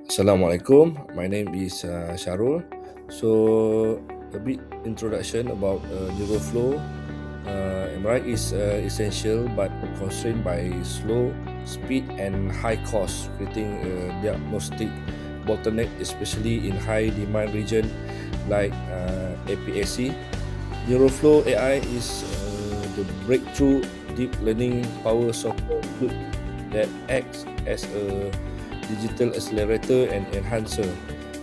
Assalamualaikum. My name is Sharul. So, a bit introduction about NeuroFlow. MRI is essential but constrained by slow speed and high cost, creating a diagnostic bottleneck, especially in high demand region like APAC. NeuroFlow AI is the breakthrough deep learning power software tool that acts as a digital accelerator and enhancer,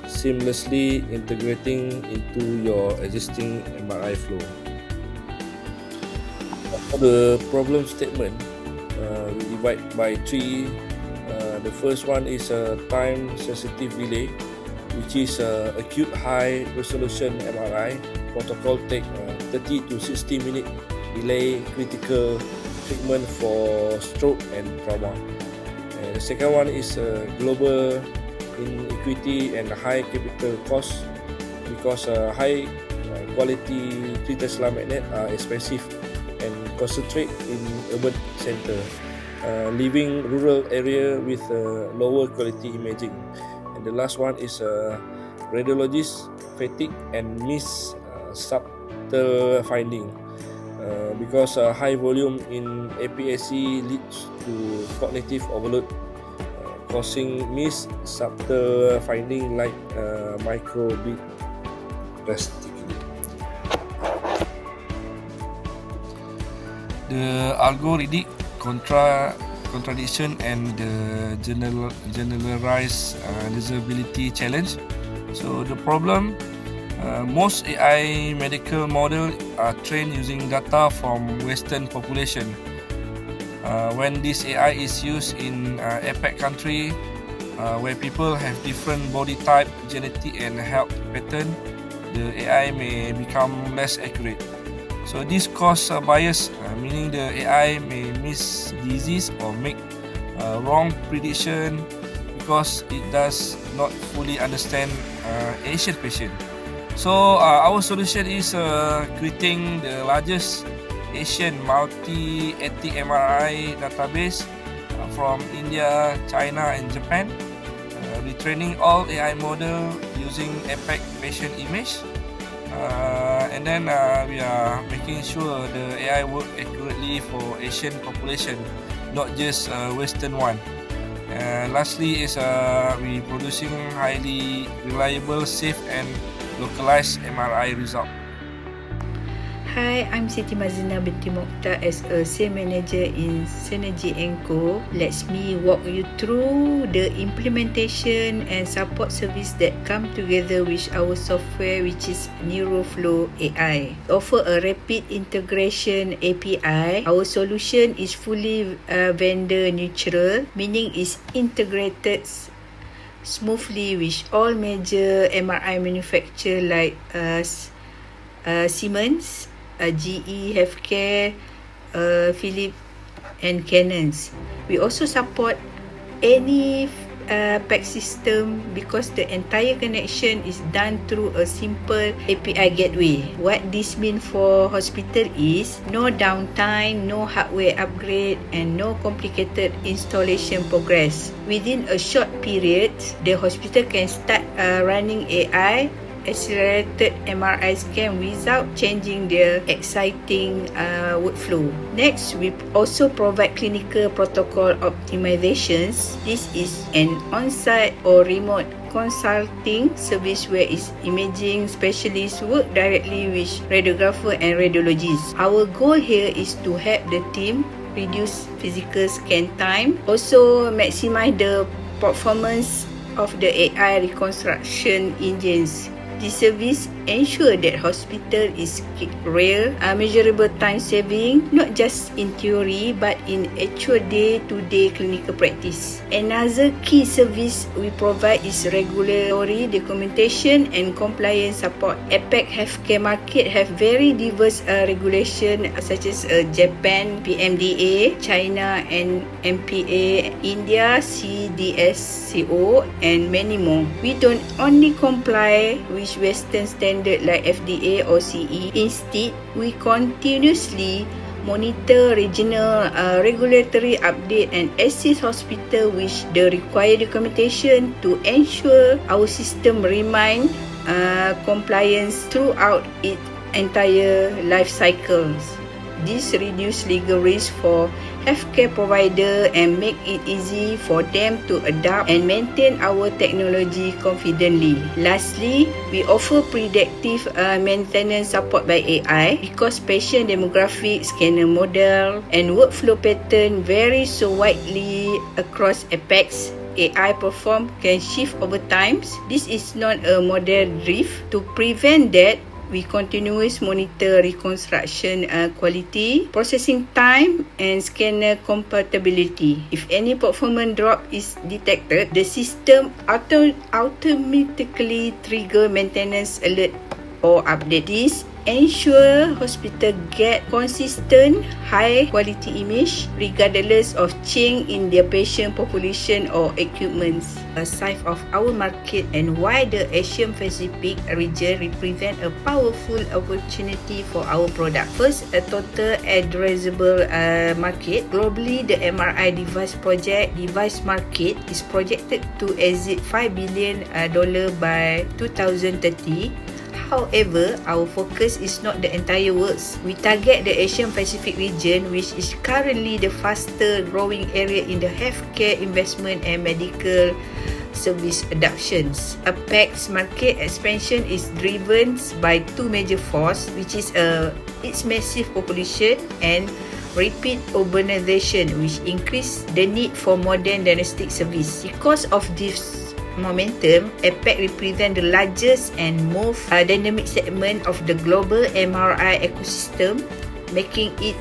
seamlessly integrating into your existing MRI flow. For the problem statement, we divide by three. The first one is a time-sensitive delay, which is acute high-resolution MRI. Protocol take 30 to 60 minute delay critical treatment for stroke and trauma. The second one is global inequity and high capital cost because high quality 3 Tesla magnet are expensive and concentrate in urban center, leaving rural area with lower quality imaging. And the last one is radiologist fatigue and miss subtle finding. Because high volume in APAC leads to cognitive overload, causing missed subtle finding like microbeat drastically. The algorithmic contradiction and the generalized disability challenge. So the problem. Most AI medical models are trained using data from Western population. When this AI is used in APAC country, where people have different body type, genetic and health pattern, the AI may become less accurate. So this causes a bias, meaning the AI may miss disease or make wrong prediction because it does not fully understand Asian patient. So our solution is creating the largest Asian multi-ethnic MRI database from India, China and Japan. Retraining all AI model using APAC patient image. And then we are making sure the AI work accurately for Asian population, not just Western one. Lastly is we producing highly reliable, safe and localized MRI result. Hi, I'm Siti Mazina binti Mokhtar as a sales manager in Synergy & Co. Let me walk you through the implementation and support service that come together with our software, which is NeuroFlow AI. Offer a rapid integration API. Our solution is fully vendor neutral, meaning it's integrated smoothly with all major MRI manufacturers like Siemens, GE Healthcare, Philips and Canons. We also support any PACS system because the entire connection is done through a simple API gateway. What this means for hospital is no downtime, no hardware upgrade and no complicated installation progress. Within a short period, the hospital can start running AI accelerated MRI scan without changing their exciting workflow. Next, we also provide clinical protocol optimizations. This is an on-site or remote consulting service where imaging specialists work directly with radiographer and radiologists. Our goal here is to help the team reduce physical scan time, also maximize the performance of the AI reconstruction engines. This service ensure that hospital is real, measurable time saving, not just in theory but in actual day-to-day clinical practice. Another key service we provide is regulatory documentation and compliance support. APAC healthcare market have very diverse regulation such as Japan PMDA, China and MPA, India CDSCO and many more. We don't only comply with Western standard like FDA or CE. Instead, we continuously monitor regional regulatory update and assist hospital with the required documentation to ensure our system remain compliance throughout its entire life cycles. This reduces legal risk for healthcare provider and make it easy for them to adapt and maintain our technology confidently. Lastly, we offer predictive maintenance support by AI because patient demographics, scanner model and workflow pattern vary so widely across apex. AI perform can shift over times. This is not a model drift. To prevent that, we continuously monitor reconstruction quality, processing time and scanner compatibility. If any performance drop is detected, the system automatically trigger maintenance alert or update. This ensure hospital get consistent high quality image regardless of change in their patient population or equipments. A size of our market and why the Asian Pacific region represent a powerful opportunity for our product. First, a total addressable market. Globally, the MRI device market is projected to exceed $5 billion by 2030. However, our focus is not the entire world. We target the Asian Pacific region, which is currently the fastest growing area in the healthcare investment and medical service adoptions. APEC's market expansion is driven by two major forces, which is its massive population and rapid urbanization, which increase the need for modern diagnostic service. Because of this momentum, APEC represents the largest and most dynamic segment of the global MRI ecosystem, making it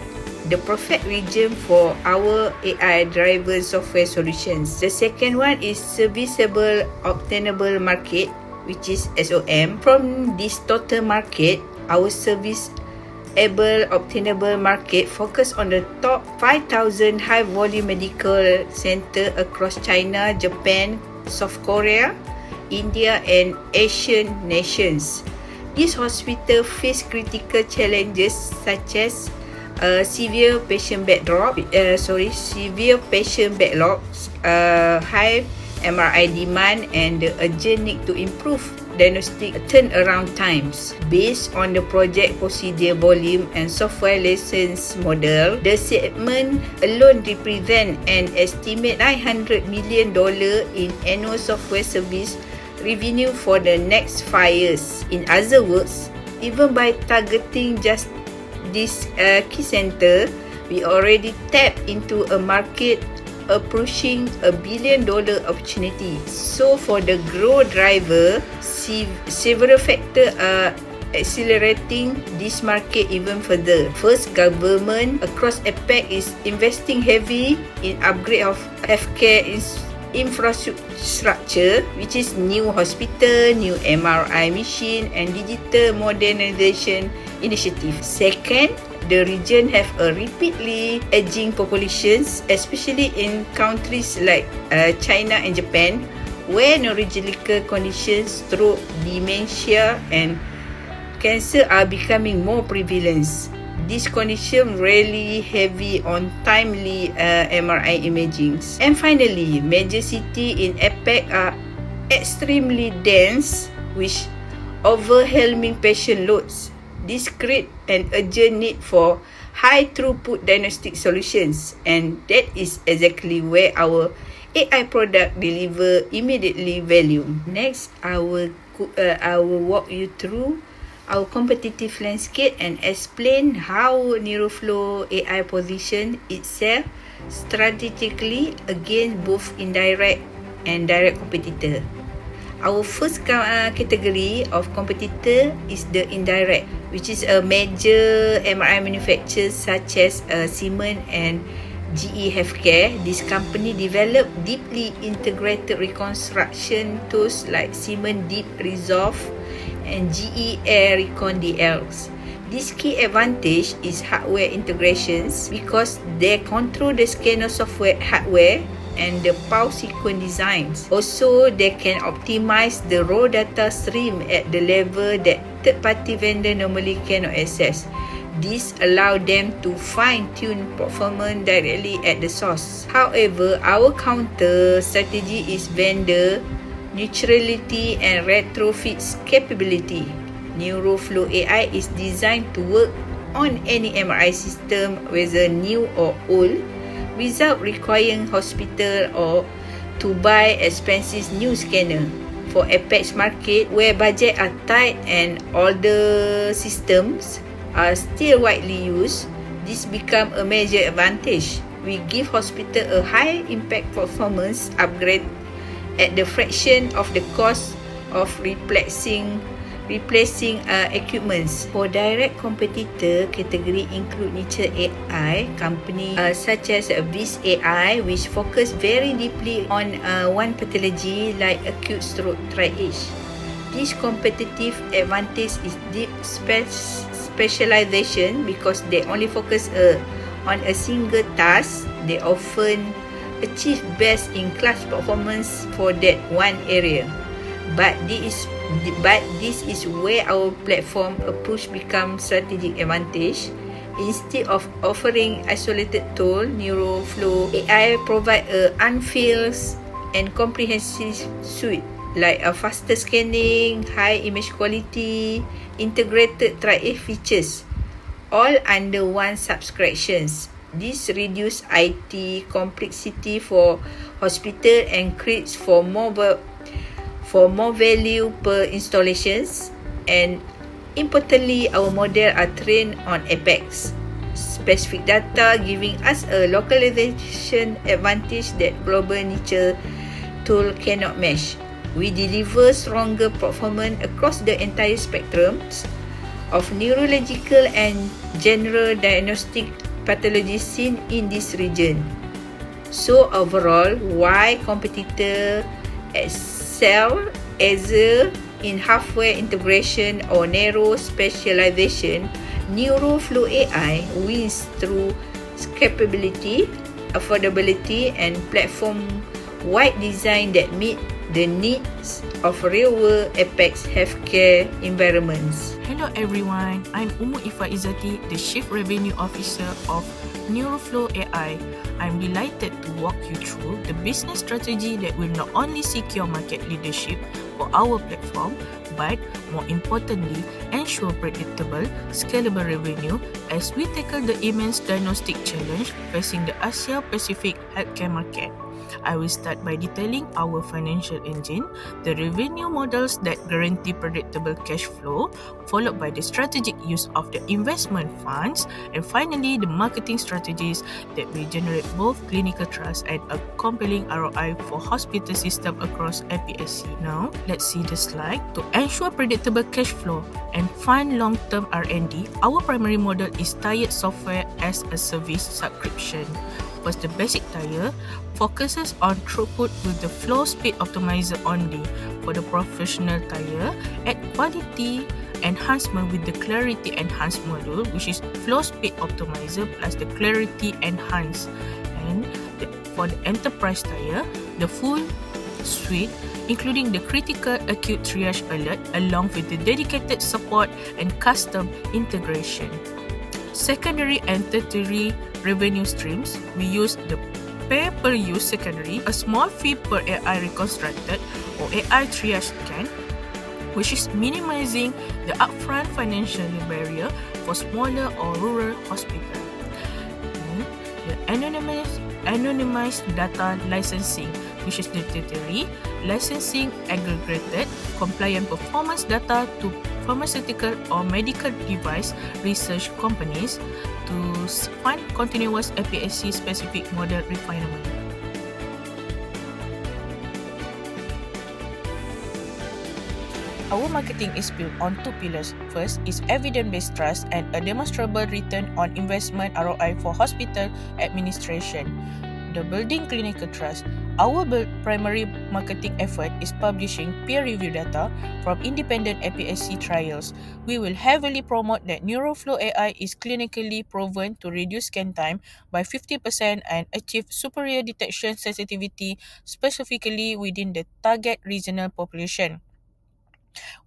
the perfect region for our AI-driven software solutions. The second one is serviceable obtainable market, which is SOM. From this total market, our serviceable obtainable market focus on the top 5,000 high-volume medical center across China, Japan, South Korea, India and Asian nations. These hospitals face critical challenges such as severe patient backlogs, high MRI demand and the urgent need to improve diagnostic turnaround times. Based on the project procedure volume and software license model, the segment alone represent an estimate $900 million in annual software service revenue for the next 5 years. In other words, even by targeting just this key center, we already tap into a market approaching $1 billion opportunity. So for the growth driver, several factors are accelerating this market even further. First, government across APEC is investing heavily in upgrade of healthcare infrastructure, which is new hospital, new MRI machine and digital modernization initiative. Second, the region have a rapidly aging populations, especially in countries like China and Japan, where neurological conditions, stroke, dementia and cancer are becoming more prevalent. This condition really heavy on timely MRI imaging. And finally, major cities in APEC are extremely dense with overwhelming patient loads. This creates an urgent need for high throughput diagnostic solutions, and that is exactly where our AI product deliver immediately value. Next, I will walk you through our competitive landscape and explain how NeuroFlow AI position itself strategically against both indirect and direct competitor. Our first category of competitor is the indirect, which is a major MRI manufacturers such as Siemens and GE Healthcare. This company developed deeply integrated reconstruction tools like Siemens Deep Resolve and GE Air Recon DLs. This key advantage is hardware integrations because they control the scanner software hardware and the power sequence designs. Also, they can optimize the raw data stream at the level that third-party vendor normally cannot access. This allows them to fine-tune performance directly at the source. However, our counter strategy is vendor neutrality and retrofits capability. NeuroFlow AI is designed to work on any MRI system, whether new or old, without requiring hospital or to buy expensive new scanner. For apex market where budget are tight and older systems are still widely used, this become a major advantage. We give hospital a high impact performance upgrade at the fraction of the cost of replacing equipments. For direct competitor category include niche AI company such as Vis AI, which focus very deeply on one pathology like acute stroke triage. This competitive advantage is deep specialization because they only focus on a single task. They often achieve best-in-class performance for that one area. But this is where our platform approach becomes strategic advantage. Instead of offering isolated tool, NeuroFlow AI provide a unfilled and comprehensive suite like a faster scanning, high image quality, integrated triage features, all under one subscriptions. This reduce IT complexity for hospital and creates for more value per installations, and importantly our model are trained on Apex specific data, giving us a localization advantage that global niche tool cannot match. We deliver stronger performance across the entire spectrum of neurological and general diagnostic pathologies seen in this region. So overall, why competitor excel either in hardware integration or narrow specialization, NeuroFlow AI wins through capability, affordability, and platform-wide design that meet the needs of real-world Apex healthcare environments. Hello everyone, I'm Umu Ifa Izzati, the Chief Revenue Officer of NeuroFlow AI. I'm delighted to walk you through the business strategy that will not only secure market leadership for our platform, but more importantly, ensure predictable, scalable revenue as we tackle the immense diagnostic challenge facing the Asia-Pacific healthcare market. I will start by detailing our financial engine, the revenue models that guarantee predictable cash flow, followed by the strategic use of the investment funds, and finally the marketing strategies that will generate both clinical trust and a compelling ROI for hospital system across APSC. Now, let's see the slide. To ensure predictable cash flow and fund long-term R&D, our primary model is tiered software as a service subscription. First, the basic tier focuses on throughput with the flow speed optimizer only. For the professional tier, add quality enhancement with the clarity enhance module, which is flow speed optimizer plus the clarity enhance. And for the enterprise tier, the full suite including the critical acute triage alert along with the dedicated support and custom integration. Secondary and tertiary revenue streams, we use the pay-per-use secondary, a small fee per AI reconstructed or AI triage scan, which is minimizing the upfront financial barrier for smaller or rural hospitals. The anonymized data licensing, which is the tertiary licensing aggregated compliant performance data to pharmaceutical or medical device research companies to fund continuous APSC specific model refinement. Our marketing is built on two pillars. First is evidence-based trust and a demonstrable return on investment ROI for hospital administration. The building clinical trust. Our primary marketing effort is publishing peer-reviewed data from independent APSC trials. We will heavily promote that NeuroFlow AI is clinically proven to reduce scan time by 50% and achieve superior detection sensitivity specifically within the target regional population.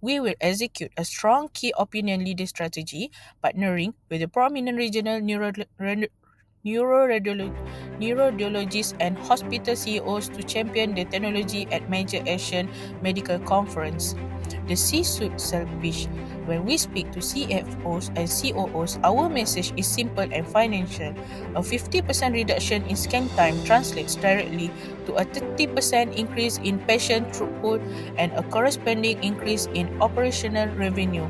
We will execute a strong key opinion leader strategy, partnering with the prominent regional neuroradiologists and hospital CEOs to champion the technology at major Asian medical conference. The C-suite selfish. When we speak to CFOs and COOs, our message is simple and financial. A 50% reduction in scan time translates directly to a 30% increase in patient throughput and a corresponding increase in operational revenue.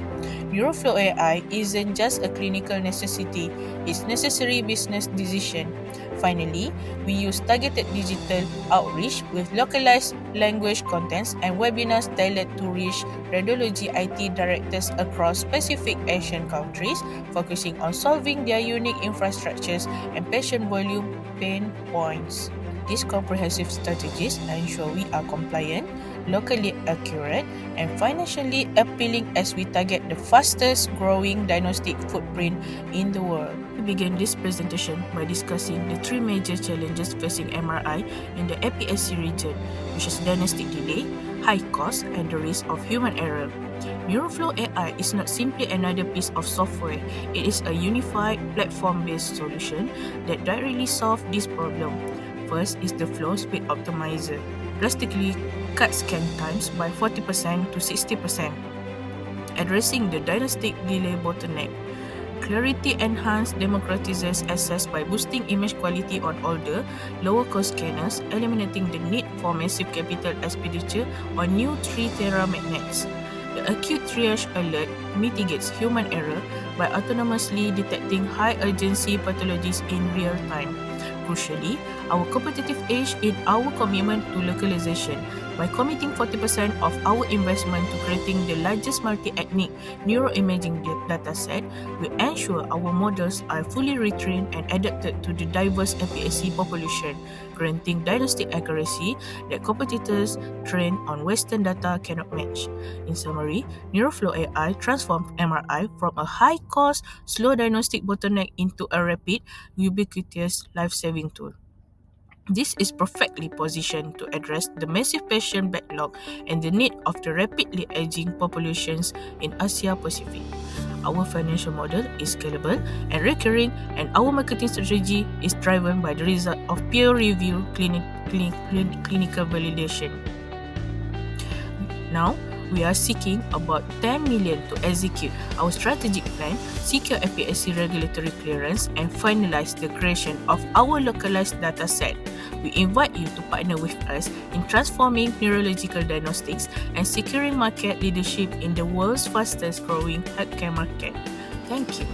NeuroFlow AI isn't just a clinical necessity, it's necessary business decision. Finally, we use targeted digital outreach with localized language contents and webinars tailored to reach radiology IT directors across specific Asian countries, focusing on solving their unique infrastructures and patient volume pain points. These comprehensive strategies ensure we are compliant, locally accurate, and financially appealing as we target the fastest growing diagnostic footprint in the world. We begin this presentation by discussing the three major challenges facing MRI in the APSC region, which is diagnostic delay, high cost, and the risk of human error. NeuroFlow AI is not simply another piece of software, it is a unified platform-based solution that directly solves this problem. First is the flow speed optimizer, drastically cuts scan times by 40% to 60%, addressing the diagnostic delay bottleneck. Clarity Enhanced democratizes access by boosting image quality on older, lower-cost scanners, eliminating the need for massive capital expenditure on new 3-tera magnets. The Acute Triage Alert mitigates human error by autonomously detecting high-urgency pathologies in real time. Crucially, our competitive edge in our commitment to localization. By committing 40% of our investment to creating the largest multi-ethnic neuroimaging dataset, we ensure our models are fully retrained and adapted to the diverse APSC population, granting diagnostic accuracy that competitors trained on Western data cannot match. In summary, NeuroFlow AI transformed MRI from a high-cost, slow diagnostic bottleneck into a rapid, ubiquitous, life-saving tool. This is perfectly positioned to address the massive patient backlog and the need of the rapidly aging populations in Asia Pacific. Our financial model is scalable and recurring, and our marketing strategy is driven by the result of peer-reviewed clinical validation. Now, we are seeking about 10 million to execute our strategic plan, secure APSC regulatory clearance, and finalize the creation of our localized dataset. We invite you to partner with us in transforming neurological diagnostics and securing market leadership in the world's fastest growing healthcare market. Thank you.